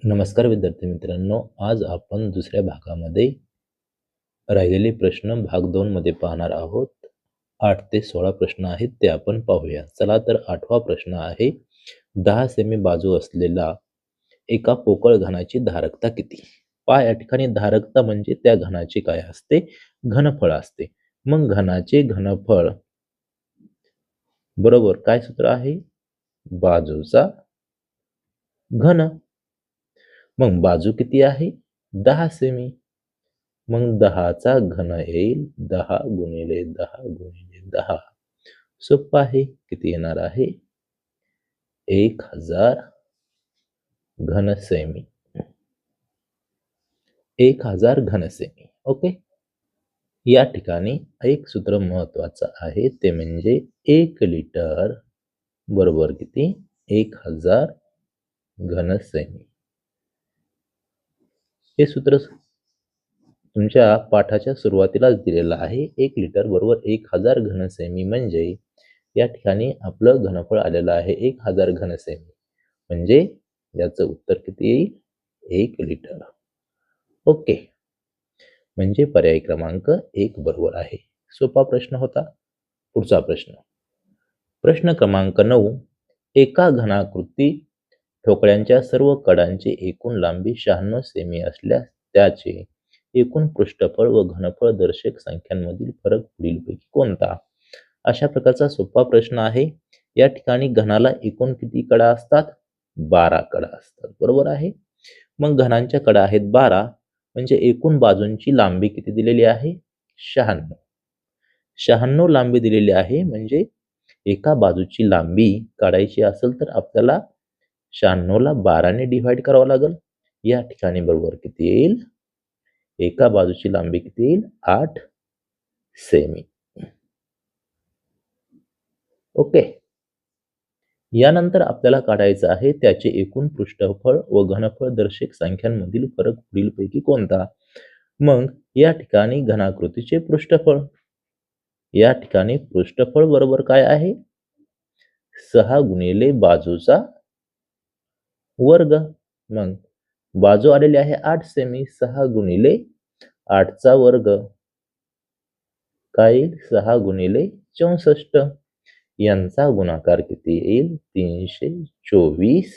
नमस्कार विद्यार्थी मित्रांनो, आज आपण दुसऱ्या भागामध्ये राहिलेले प्रश्न भाग 2 मध्ये पाहणार आहोत. 8 ते 16 प्रश्न आहेत ते आपण पाहूया. चला तर 8वा प्रश्न आहे. 10 सेमी बाजू असलेला एका पोकळ घनाची धारकता किती? पहा या ठिकाणी धारकता म्हणजे त्या घनाचे काय असते? घनफळ असते. मग घनाचे घनफळ बरोबर काय सूत्र आहे? बाजूचा घन. मग बाजू किती आहे? 10 सेमी. मग 10 चा घन येईल 10 गुणिले 10 गुणिले 10. सोपं आहे. किती येणार आहे? 1000 घन सेमी. 1000 घन सेमी. ओके. या ठिकाणी एक सूत्र महत्वाचं आहे ते म्हणजे 1 लिटर बरोबर किती? 1000 घन सेमी. हे सूत्र तुमच्या पाठाच्या सुरुवातीलाच दिलेलं आहे. 1 लिटर बरोबर 1000 घन सेमी म्हणजे या ठिकाणी आपलं घनफळ आलेलं आहे 1000 घन सेमी. म्हणजे याचं उत्तर किती येईल? 1 लिटर. ओके. म्हणजे पर्याय क्रमांक 1 बरोबर आहे. सोपा प्रश्न होता. पुढचा प्रश्न. प्रश्न क्रमांक 9. एका घनाकृती ठोकळ्यांच्या सर्व कडांची एकूण लांबी 96 सेमी असल्यास त्याचे एकूण पृष्ठफळ व घनफळ दर्शक संख्यांमधील फरक पुढीलपैकी कोणता? अशा प्रकारचा सोपा प्रश्न आहे. या ठिकाणी घनाला एकूण किती कडा असतात? 12 कडा असतात. बरोबर आहे. मग घनांच्या कडा आहेत 12 म्हणजे एकूण बाजूंची लांबी किती दिलेली आहे? 96. 96 लांबी दिलेली आहे म्हणजे एका बाजूची लांबी काढायची असेल तर आपल्याला 96 ला 12 ने डिव्हाइड करावं लागेल. या ठिकाणी बरोबर किती येईल? एका बाजूची लांबी किती येईल? 8 सेमी. ओके. यानंतर आपल्याला काढायचं आहे त्याचे एकूण पृष्ठफळ व घनफळ दर्शक संख्यांमधील फरक पुढीलपैकी कोणता? मग या ठिकाणी घनाकृतीचे पृष्ठफळ. या ठिकाणी पृष्ठफळ बरोबर काय आहे? 6 गुणिले बाजूचा वर्ग. मग बाजू आलेली आहे 8 सेमी. 6 गुणिले 8 चा वर्ग काय येईल? 6 गुणिले 64. यांचा गुणाकार किती येईल? 324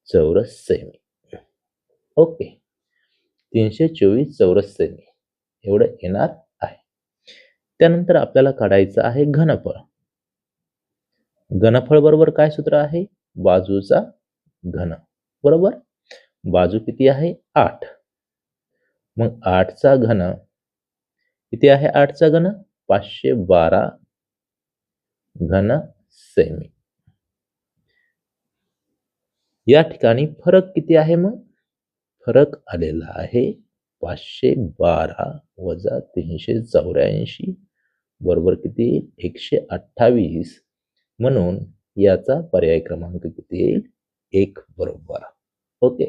चौरस सेमी. ओके. 324 चौरस सेमी एवढं येणार आहे. त्यानंतर आपल्याला काढायचं आहे घनफळ. घनफळ बरोबर काय सूत्र आहे? बाजूचा घन. बरोबर. बाजू किती आहे? 8. मग 8 चा घन किती आहे? 8 चा घन 512 घन सेमी. या ठिकाणी फरक किती आहे? मग फरक आलेला आहे 512 वजा 384 बरोबर किती? 128. म्हणून याचा पर्याय क्रमांक किती येईल? 1 बरोबर. ओके.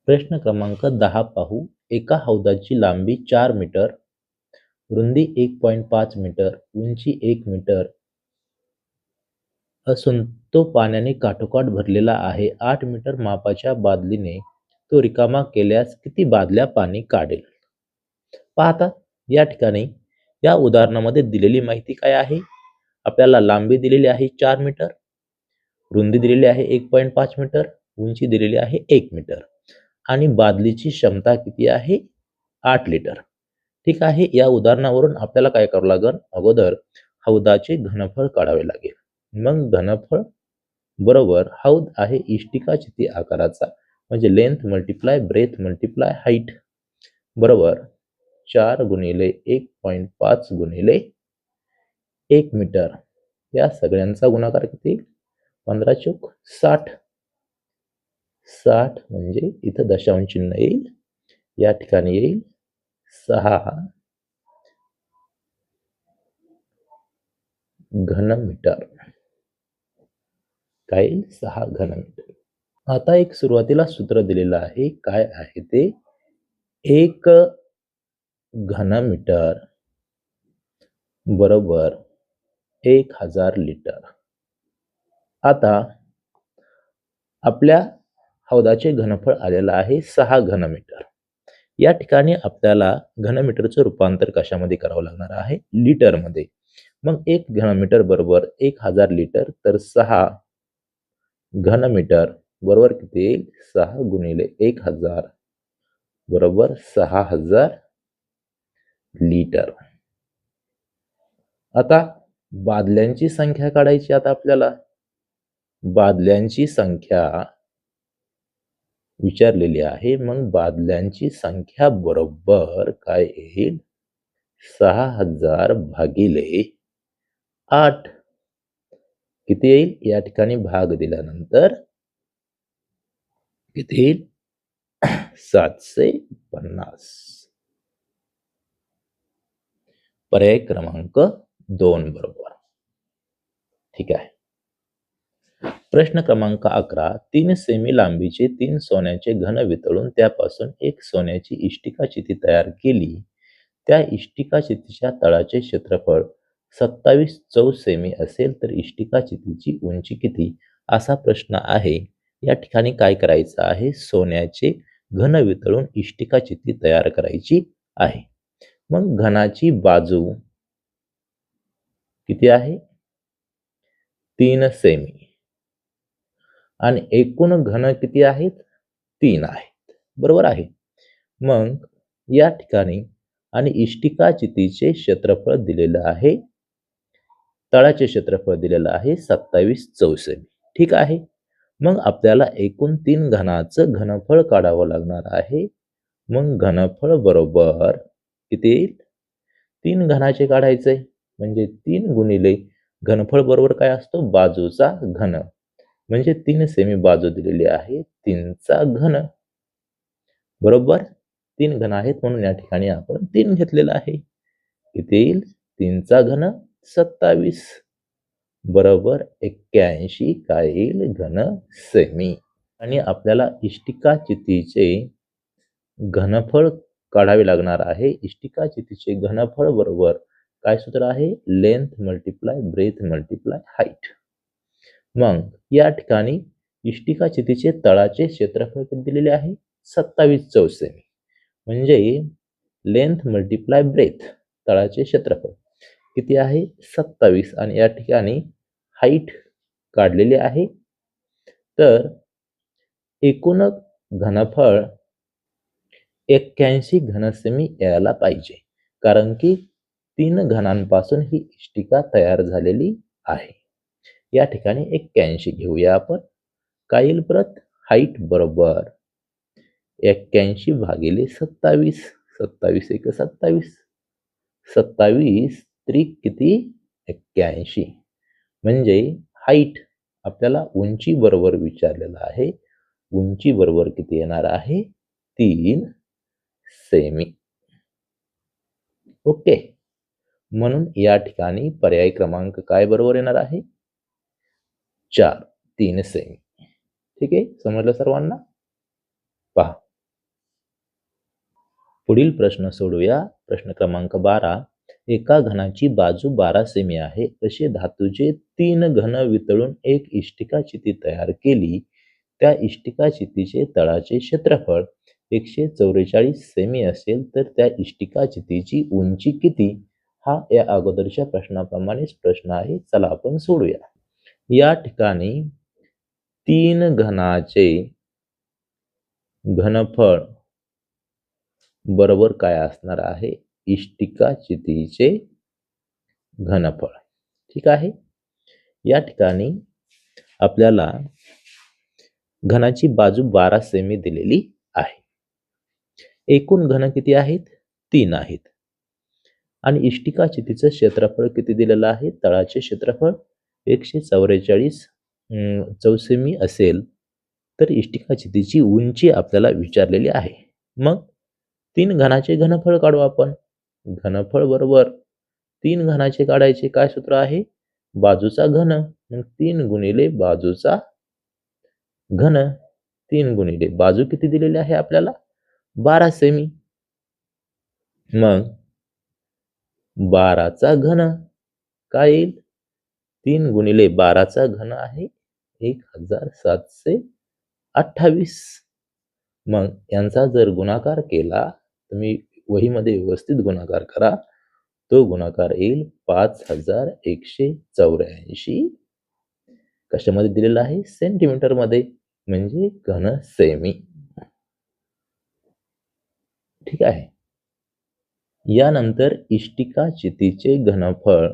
प्रश्न क्रमांक 10 पाहू. एका हौदाची लांबी 4 मीटर, रुंदी 1.5 मीटर, उंची 1 मीटर असून तो पाण्याने काठोकाठ भरलेला आहे. 8 मीटर मापाच्या बादलीने तो रिकामा केल्यास किती बादल्या पाणी काढेल? पाहता या ठिकाणी या उदाहरणामध्ये दिलेली माहिती काय आहे? आपल्याला लांबी दिलेली आहे 4 मीटर, रुंदी दिलेली आहे 1.5 मीटर, उंची दिलेली आहे 1 मीटर आणि बादलीची क्षमता किती आहे? 8 लिटर. ठीक आहे. या उदाहरणावरून आपल्याला काय करावं लागेल? अगोदर हौदाचे घनफळ काढावे लागेल. मग घनफळ बरोबर हौद आहे इष्टिका चिती आकाराचा म्हणजे length multiply breadth multiply height बरोबर 4 गुणिले 1.5 गुणिले 1 मीटर. या सगळ्यांचा गुणाकार किती? 15 चौक 60. 60 म्हणजे इथं दशांश चिन्ह येईल. या ठिकाणी येईल 6 घन मीटर. काय 6 घन मीटर. आता एक सुरुवातीला सूत्र दिलेलं आहे. काय आहे ते? 1 घन मीटर बरोबर 1000 लिटर. आता आपल्या हौदाचे घनफळ आलेलं आहे 6 घनमीटर. या ठिकाणी आपल्याला घनमीटरचं रूपांतर कशामध्ये करावं लागणार आहे? लिटरमध्ये. मग 1 घनमीटर बरोबर 1000 लिटर, तर 6 घनमीटर बरोबर किती येईल? 6 गुणिले 1000 बरोबर 6000 लिटर. आता बादल्यांची संख्या काढायची. आता आपल्याला बादल्यांची संख्या विचारलेली आहे. मग बादल्यांची संख्या बरोबर काय येईल? 6000 भागिले 8. किती येईल? या ठिकाणी भाग दिल्यानंतर किती येईल? 750. पर्याय क्रमांक 2 बरोबर. ठीक आहे. प्रश्न क्रमांक 11. 3 सेमी लांबीचे 3 सोन्याचे घन वितळून त्यापासून एक सोन्याची इष्टिका चिती तयार केली. त्या इष्टिका चितीच्या तळाचे क्षेत्रफळ 27 चौस सेमी असेल तर इष्टिका चितीची उंची किती? असा प्रश्न आहे. या ठिकाणी काय करायचं आहे? सोन्याचे घन वितळून इष्टिका चिती तयार करायची आहे. मग घनाची बाजू किती आहे? 3 सेमी आणि एकूण घन किती आहेत? 3 आहेत. बरोबर आहे. मग या ठिकाणी आणि इष्टिका चितीचे क्षेत्रफळ दिलेलं आहे, तळाचे क्षेत्रफळ दिलेलं आहे 27 चौस सेमी. ठीक आहे. मग आपल्याला एकूण 3 घनाचं घनफळ काढावं लागणार आहे. मग घनफळ बरोबर किती येईल? 3 घनाचे काढायचे म्हणजे 3 गुणिले घनफळ बरोबर काय असतो? बाजूचा घन. म्हणजे 3 सेमी बाजू दिलेली आहे, 3 चा घन. बरोबर. 3 घन आहेत म्हणून या ठिकाणी आपण 3 घेतलेला आहे. किती येईल? 3 चा घन 27 बरोबर 81 काय येईल? घन सेमी. आणि आपल्याला इष्टिका चितीचे घनफळ काढावे लागणार आहे. इष्टिका चितीचे घनफळ बरोबर काय सूत्र आहे? Length multiply breadth multiply height. मग या ठिकाणी इष्टिका चितीचे तळाचे क्षेत्रफळ किती दिलेले आहे? 27 चौस सेमी. म्हणजे लेंथ मल्टिप्लाय ब्रेथ, तळाचे क्षेत्रफळ किती आहे? 27. आणि या ठिकाणी हाईट काढलेली आहे. तर एकूण घनफळ 81 घनसेमी यायला पाहिजे, कारण की 3 घनांपासून ही इष्टिका तयार झालेली आहे. या ठिकाणी 81 घेऊया आपण. काय येईल परत? हाईट बरोबर 81 भागिले 27. 27 एक 27. 27 त्रिक किती? 81. म्हणजे हाईट आपल्याला उंची बरोबर विचारलेलं आहे. उंची बरोबर किती येणार आहे? 3 सेमी. ओके. म्हणून या ठिकाणी पर्याय क्रमांक काय बरोबर येणार आहे? 4. 3 सेमी. ठीक आहे. समजलं सर्वांना? पहा, पुढील प्रश्न सोडूया. प्रश्न क्रमांक 12. एका घनाची बाजू 12 सेमी आहे असे धातूचे 3 घन वितळून एक इष्टिका चिती तयार केली. त्या इष्टिका चितीचे तळाचे क्षेत्रफळ 144 सेमी असेल तर त्या इष्टिका चितीची उंची किती? हा या अगोदरच्या प्रश्नाप्रमाणेच प्रश्न आहे. चला आपण सोडूया. या ठिकाणी 3 घनाचे घनफळ बरोबर काय असणार आहे? इष्टिका चितीचे घनफळ. ठीक आहे. या ठिकाणी आपल्याला घनाची बाजू 12 सेमी दिलेली आहे. एकूण घन किती आहेत? 3 आहेत. आणि इष्टिका चितीचं क्षेत्रफळ किती दिलेलं आहे? तळाचे क्षेत्रफळ 144 चौस सेमी असेल तर इष्टिका चितीची उंची आपल्याला विचारलेली आहे. मग 3 घनाचे घनफळ काढू आपण. घनफळ बरोबर 3 घनाचे काढायचे. काय सूत्र आहे? बाजूचा घन. मग 3 गुणिले बाजूचा घन. 3 गुणिले बाजू किती दिलेली आहे आपल्याला? 12 सेमी. मग 12 चा घन काय येईल? 3 गुणिले 12 चा घन आहे 1750. 28. मग यांचा जर गुणाकार केला, तुम्ही वहीमध्ये व्यवस्थित गुणाकार करा, तो गुणाकार येईल 5184. कशामध्ये दिलेला आहे? सेंटीमीटर मध्ये, म्हणजे घन सेमी. ठीक आहे. यानंतर इष्टिका चितीचे घनफळ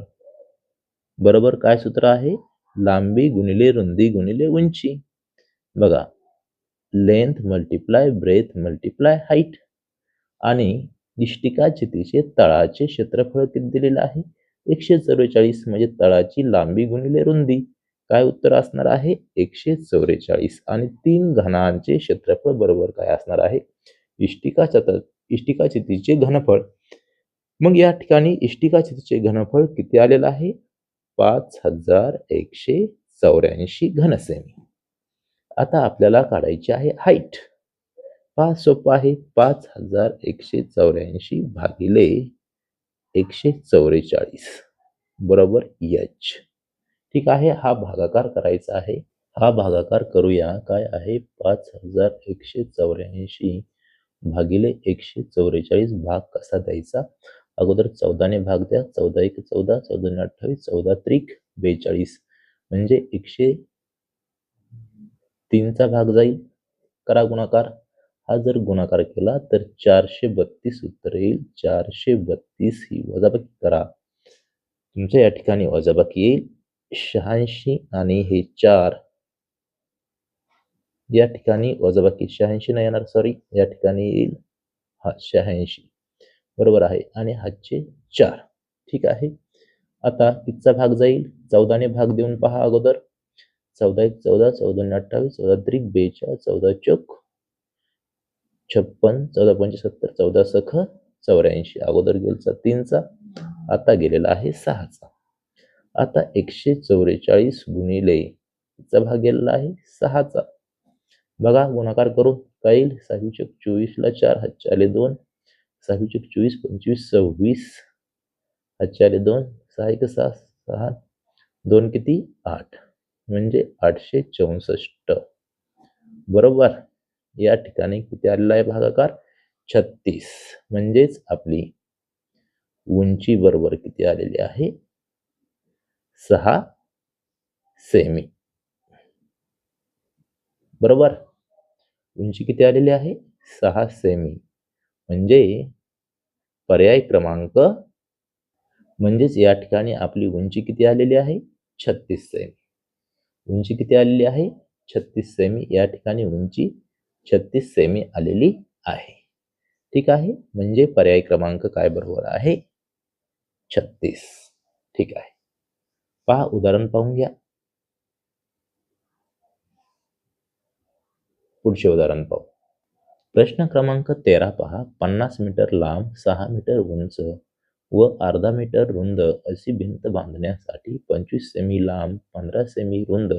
बरोबर काय सूत्र आहे? लांबी गुणिले रुंदी गुणिले उंची. बघा, length multiply breadth multiply height. आणि इष्टिका चितीचे तळाचे क्षेत्रफळ किती दिलेलं आहे? 144, म्हणजे तळाची लांबी गुणिले रुंदी. काय उत्तर असणार आहे? 144. आणि 3 घनांचे क्षेत्रफळ बरोबर काय असणार आहे? इष्टिका चितीचे घनफळ. मग या ठिकाणी इष्टिका चितीचे घनफळ किती आलेलं आहे? 5184 घनसेमी. आता आपल्याला काढायची आहे हाईट. पहा, सोपं आहे. 5184 भागिले 144 बरोबर h. ठीक आहे. हा भागाकार करायचा आहे. हा भागाकार करूया. काय आहे? 5184 भागिले 144. भाग कसा द्यायचा? अगोदर 14 ने भाग द्या. 14 1 14, 14 28, 14 त्रिक 42, म्हणजे 103 चा भाग जाईल. करा गुणाकार. हा जर गुणाकार केला तर 432 उत्तर येईल. 432 ही वजाबाकी करा. तुमच्या या ठिकाणी वजाबाकी येईल 86 आणि हे 4. या ठिकाणी वजाबाकी 86 नाही येणार, सॉरी. या ठिकाणी येईल 86 बरोबर आहे. आणि हातचे 4. ठीक आहे. आता कितीचा भाग जाईल? 14 ने भाग देऊन पहा अगोदर. 14 1 14, 14 28, 14 त्रिक 42, 14 चौक 56, 14 पंचे 70, 14 सख 84. अगोदर गेलचा 3चा, आता गेलेला आहे 6चा. आता 144 गुणिले चा भाग गेलेला आहे 6चा. बघा गुणाकार करून काय येईल? 6 चौक 24 ला 4, हातचे आले 2. 6 चौक 24, 25, 26, हातचे आले 2. 6 1 6, 6, 2 किती? 8, म्हणजे 864 बरोबर. या ठिकाणी किती आलेला आहे भागाकार? 36, म्हणजेच आपली उंची बरोबर किती आलेली आहे? 6 सेमी बरोबर. उंची किती आलेली आहे? 6 सेमी. म्हणजे पर्याय क्रमांक, म्हणजेच या ठिकाणी आपली उंची किती आलेली आहे? 36 सेमी. उंची किती आलेली आहे? 36 सेमी. या ठिकाणी उंची 36 सेमी आलेली आहे. ठीक आहे. म्हणजे पर्याय क्रमांक काय बरोबर आहे? 36. ठीक आहे. पहा उदाहरण पाहून घ्या. पुढचे उदाहरण पाहू. प्रश्न क्रमांक 13 पहा. 50 मीटर लांब, 6 मीटर उंच व अर्धा मीटर रुंद अशी भिंत बांधण्यासाठी 25 सेमी लांब, 15 सेमी रुंद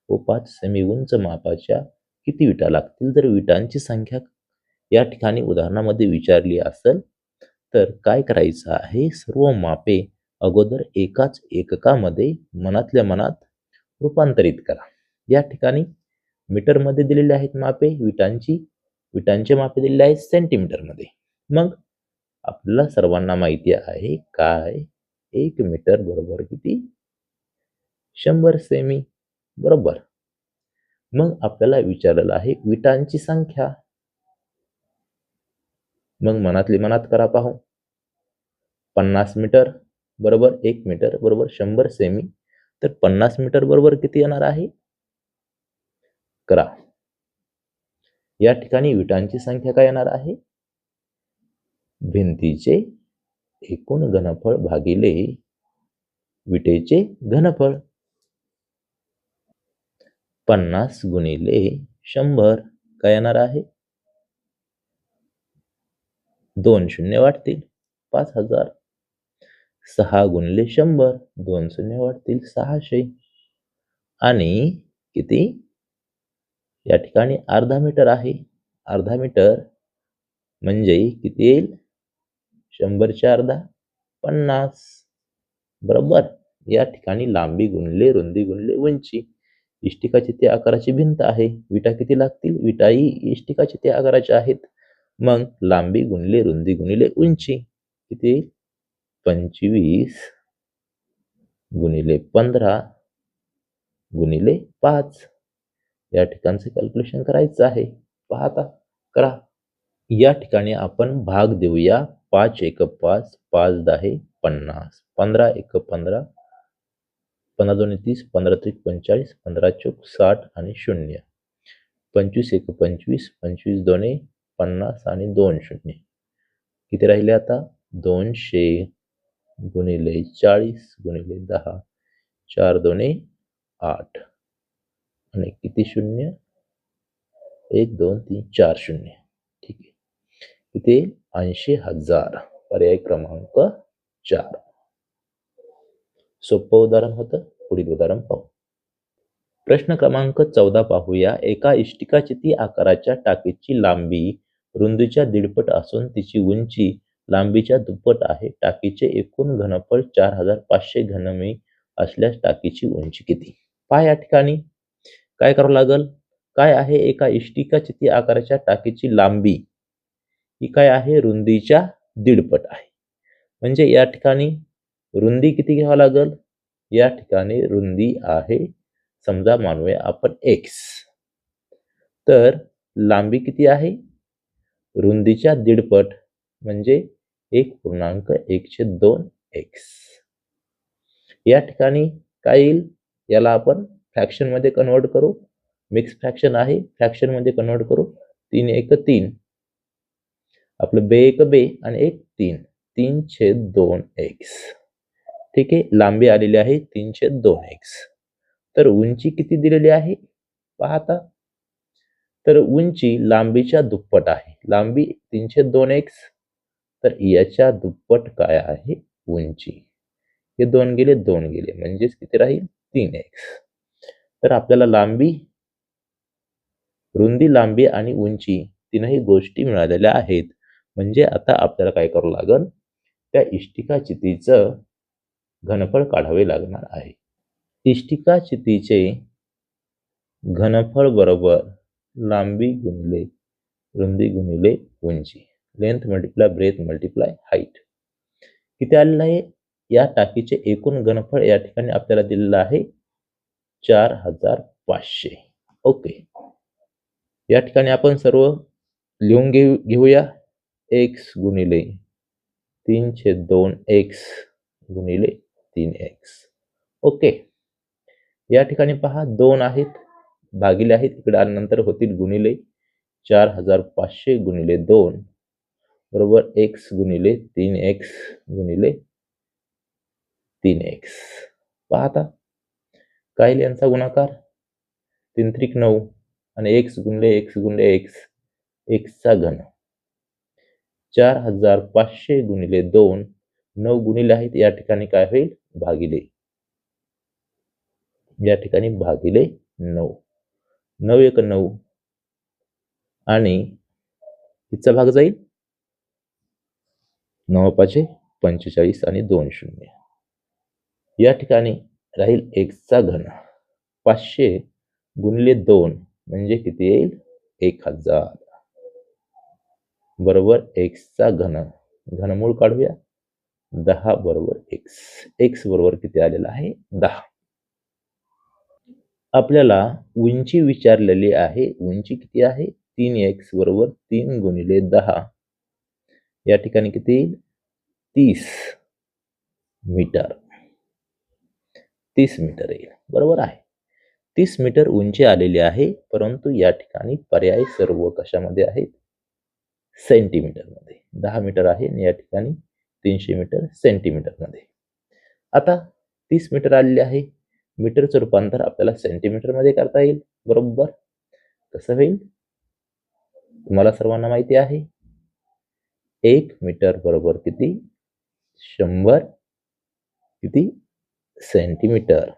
व 5 सेमी उंच मापाच्या किती विटा लागतील? जर विटांची संख्या या ठिकाणी उदाहरणामध्ये विचारली असेल तर काय करायचं आहे? सर्व मापे अगोदर एकाच एककामध्ये मनातल्या मनात रूपांतरित करा. या ठिकाणी मीटर मध्ये दिलेले आहेत मापे विटांचे मापे दिलेले आहेत सेंटीमीटर मध्ये. मग आपल्याला सर्वांना माहिती आहे काय? 1 मीटर बरोबर किती? 100 सेमी बरोबर. मग आपल्याला विचारलेलं आहे विटांची संख्या. मग मनातली मनात करा पाहू. 50 मीटर बरोबर 1 मीटर बरोबर 100 सेमी. तर 50 मीटर बरोबर किती येणार आहे? करा. या ठिकाणी विटांची संख्या काय येणार आहे? भिंतीचे एकूण घनफळ भागिले विटेचे घनफळ. 50 गुणिले 100 काय येणार आहे? 2 शून्य वाढतील 5000. 6 गुणिले 100, 2 शून्य वाढतील 600. आणि किती? या ठिकाणी अर्धा मीटर आहे. अर्धा मीटर म्हणजे किती येईल? 100 चे अर्धा 50 बरोबर. या ठिकाणी लांबी गुणिले रुंदी गुणिले उंची. इष्टिकाची त्या आकाराची भिंत आहे. विटा किती लागतील? विटाही इष्टिकाची त्या आकाराच्या आहेत. मग लांबी गुणिले रुंदी गुणिले उंची किती? 25 गुणिले 15 गुणिले 5. या ठिकाणचं कॅल्क्युलेशन करायचं आहे. पहा आता, करा. या ठिकाणी आपण भाग देऊया. 5 एक 5, 5 10 50, 15 एक 15, 15 दोन्ही 30, 15 त्रिक 45, 15 चौक 60 आणि 0. 25 एक 25, 25 दोन्ही 50 आणि 2 शून्य. किती राहिले आता? 200 गुणिले 40 गुणिले 10, 4 दोन्ही 8 आणि किती शून्य? 1 2 3 4 शून्य. ठीक आहे. किती? 80,000. पर्याय क्रमांक 4. सोपं उदाहरण होतं. पुढील उदाहरण पाहू. प्रश्न क्रमांक 14 पाहूया. एका इष्टिकाचिती आकाराच्या टाकीची लांबी रुंदीच्या दीडपट असून तिची उंची लांबीच्या दुप्पट आहे. टाकीचे एकूण घनफळ 4500 घनमी असल्यास टाकीची उंची किती? पहा या ठिकाणी काय करावं लागल? काय आहे? एका इष्टिकाचिती आकाराच्या टाकीची लांबी ही काय आहे? रुंदीच्या दीडपट आहे. म्हणजे या ठिकाणी रुंदी किती घ्यावं लागल? या ठिकाणी रुंदी आहे, समजा मानूया आपण x. तर लांबी किती आहे? रुंदीच्या दीडपट म्हणजे 1.1/2x. या ठिकाणी काय येईल? याला आपण फ्रॅक्शन मध्ये कन्वर्ट करू. मिक्स फ्रॅक्शन आहे, फ्रॅक्शन मध्ये कन्वर्ट करू. 3 एक 3, आपलं बे एक बे आणि एक 3, 3/2x. ठीक आहे. लांबी आलेली आहे 3/2x. तर उंची किती दिलेली आहे? पाहता, तर उंची लांबीच्या दुप्पट आहे. लांबी 3/2x, तर याच्या दुप्पट काय आहे? उंची. हे 2 गेले 2 गेले म्हणजेच किती राहील? 3x. तर आपल्याला लांबी, रुंदी, लांबी आणि उंची तीनही गोष्टी मिळालेल्या आहेत. म्हणजे आता आपल्याला काय करावं लागेल? त्या इष्टिकाचितीचं घनफळ काढावे लागणार आहे. इष्टिकाचितीचे घनफळ बरोबर लांबी गुणिले रुंदी गुणिले उंची. Length multiply breadth multiply height. किती आलेलं आहे? या टाकीचे एकूण घनफळ या ठिकाणी आपल्याला दिलेलं आहे 4500. ओके. या ठिकाणी आपण सर्व लिहून घेऊया. x गुणिले 3/2x गुणिले 3x. ओके. या ठिकाणी पहा 2 आहेत, भागिले आहेत, इकडे आल्यानंतर होतील गुणिले. 4500 गुणिले 2 बरोबर x गुणिले 3x गुणिले 3x. पाहता काय यांचा गुणाकार? 3 त्रिक 9 आणि x गुणिले x गुणिले x, x चा घन. 4500 गुणिले 2, 9 गुणिले आहेत, या ठिकाणी काय होईल? भागिले. या ठिकाणी भागिले 9. 9 एक 9 आणि हिचा भाग जाईल 9 5 45 आणि 2 शून्य. या ठिकाणी राहील x चा घन. 500 गुणिले 2 म्हणजे किती येईल? 1000 बरोबर x चा घन. घनमूळ काढूया. 10 बरोबर x. x बरोबर किती आलेला आहे? 10. आपल्याला उंची विचारलेली आहे. उंची किती आहे? 3x बरोबर 3 गुणिले 10. या ठिकाणी किती येईल? 30 मीटर. 30 मीटर येईल. बरोबर आहे. 30 मीटर उंची आलेली आहे, परंतु या ठिकाणी पर्याय सर्व कशामध्ये आहेत? सेंटीमीटर मध्ये. 10 मीटर आहे आणि या ठिकाणी 300 मीटर सेंटीमीटर मध्ये. आता 30 मीटर आलेले आहे, मीटरचं रूपांतर आपल्याला सेंटीमीटर मध्ये करता येईल. बरोबर. कसं होईल? तुम्हाला सर्वांना माहिती आहे 1 मीटर बरोबर किती? 100 किती? सेंटीमीटर.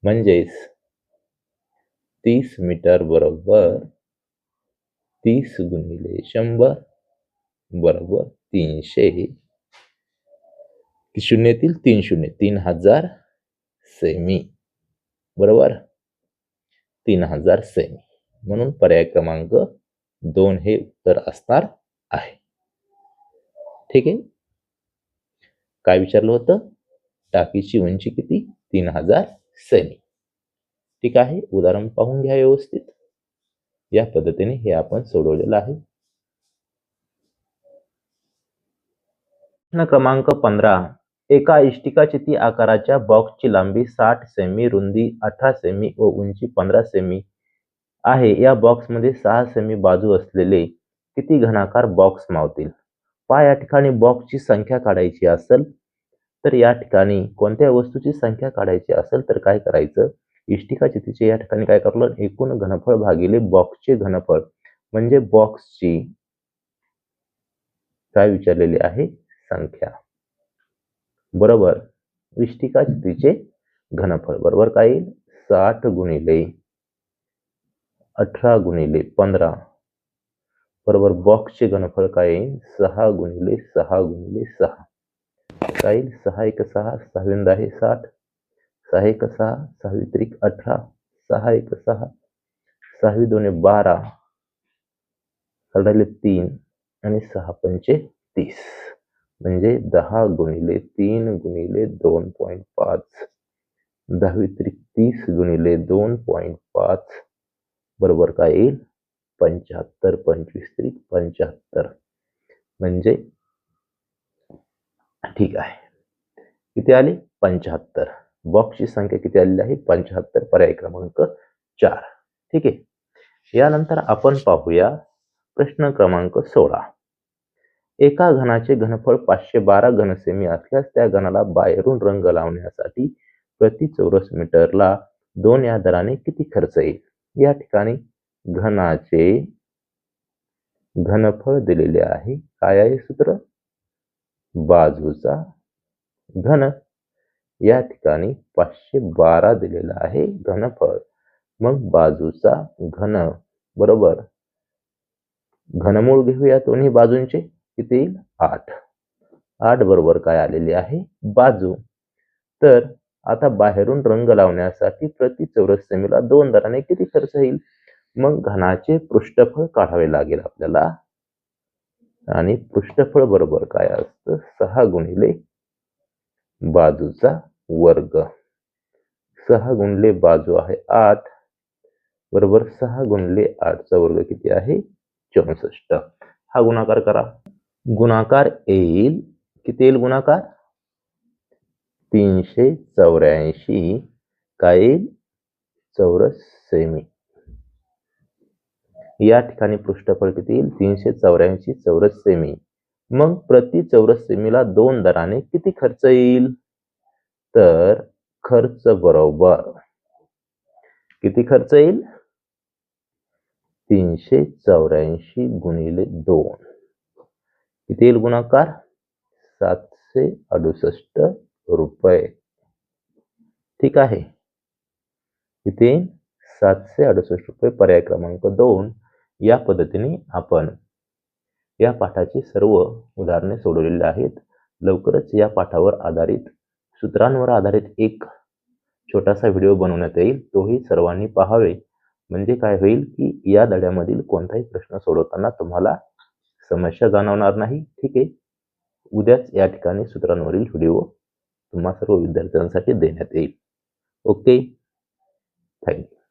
म्हणजेच 30 मीटर बरोबर 30 गुणिले 100 बरोबर 300. शून्यातील 3 शून्य, 3000 सेमी. बरोबर. 3000 सेमी. म्हणून पर्याय क्रमांक 2 हे उत्तर असणार आहे. ठीक आहे. काय विचारलं होतं? टाकीची उंची किती? 3000 सेमी. ठीक आहे. उदाहरण पाहून घ्या व्यवस्थित. या पद्धतीने हे आपण सोडवलेलं आहे. प्रश्न क्रमांक 15. एका इष्टिकाचिती आकाराच्या बॉक्सची लांबी 60 सेमी, रुंदी 18 सेमी व उंची 15 सेमी आहे. या बॉक्समध्ये 6 सेमी बाजू असलेले किती घनाकार बॉक्स मावतील? पहा, या ठिकाणी बॉक्सची संख्या काढायची असेल तर या ठिकाणी कोणत्या वस्तूची संख्या काढायची असेल तर काय करायचं? इष्टिकाचितीचे या ठिकाणी काय करलं? एकूण घनफळ भागिले बॉक्सचे घनफळ म्हणजे बॉक्सची काय विचारलेली आहे? संख्या बरोबर इष्टिकाचितीचे घनफळ बरोबर काय येईल? 60 गुणिले 18 गुणिले 15 बरोबर बॉक्सचे घनफळ काय येईल? 6 गुणिले 6 गुणिले 6 काय येईल? 6 1 6 6 आहे 60 6 1 6 6 त्रिक 18 6 1 6 6 2 12 राहिले 3 आणि 6 पंचे 30 म्हणजे 10 गुणिले 3 गुणिले 2.5 10 त्रिक 30 गुणिले 2.5 बरोबर काय येईल? 75 25 त्रिक 75 म्हणजे ठीक आहे. किती आली? 75. बॉक्सची संख्या किती आलेली आहे? 75. पर्याय क्रमांक 4. ठीक आहे. यानंतर आपण पाहूया प्रश्न क्रमांक 16. एका घनाचे घनफळ 512 घनसेमी असल्यास त्या घनाला बाहेरून रंग लावण्यासाठी प्रति चौरस मीटरला 2 या दराने किती खर्च येईल? या ठिकाणी घनाचे घनफळ दिलेले आहे. काय आहे सूत्र? बाजूचा घन. या ठिकाणी 512 दिलेला आहे घनफळ. मग बाजूचा घन बरोबर घनमूळ घेऊया दोन्ही बाजूंचे. किती येईल? 8. 8 बरोबर काय आलेली आहे? बाजू. तर आता बाहेरून रंग लावण्यासाठी प्रति चौरस सेमीला 2 दराने किती खर्च येईल? मग घनाचे पृष्ठफळ काढावे लागेल आपल्याला आणि पृष्ठफळ बरोबर काय असतं? 6 गुणिले बाजूचा वर्ग. 6 गुणिले बाजू आहे 8 बरोबर 6 गुणिले 8 चा वर्ग किती आहे? 64. हा गुणाकार करा. गुणाकार येईल किती येईल गुणाकार? 384 काय येईल? चौरस सेमी. या ठिकाणी पृष्ठफळ किती येईल? 384 चौरस सेमी. मग प्रति चौरस सेमीला 2 दराने किती खर्च येईल? तर खर्च बरोबर किती खर्च येईल? 384 गुणिले 2 किती येईल गुणाकार? 768 रुपये. ठीक आहे. किती? 768 रुपये. पर्याय क्रमांक 2. या पद्धतीने आपण या पाठाची सर्व उदाहरणे सोडवलेली आहेत. लवकरच या पाठावर आधारित सूत्रांवर आधारित एक छोटासा व्हिडिओ बनवण्यात येईल. तोही सर्वांनी पाहावे. म्हणजे काय होईल की या धड्यामधील कोणताही प्रश्न सोडवताना तुम्हाला समस्या जाणवणार नाही. ठीक आहे. उद्याच या ठिकाणी सूत्रांवरील व्हिडिओ तुम्हा सर्व विद्यार्थ्यांसाठी देण्यात येईल. ओके. थँक्यू.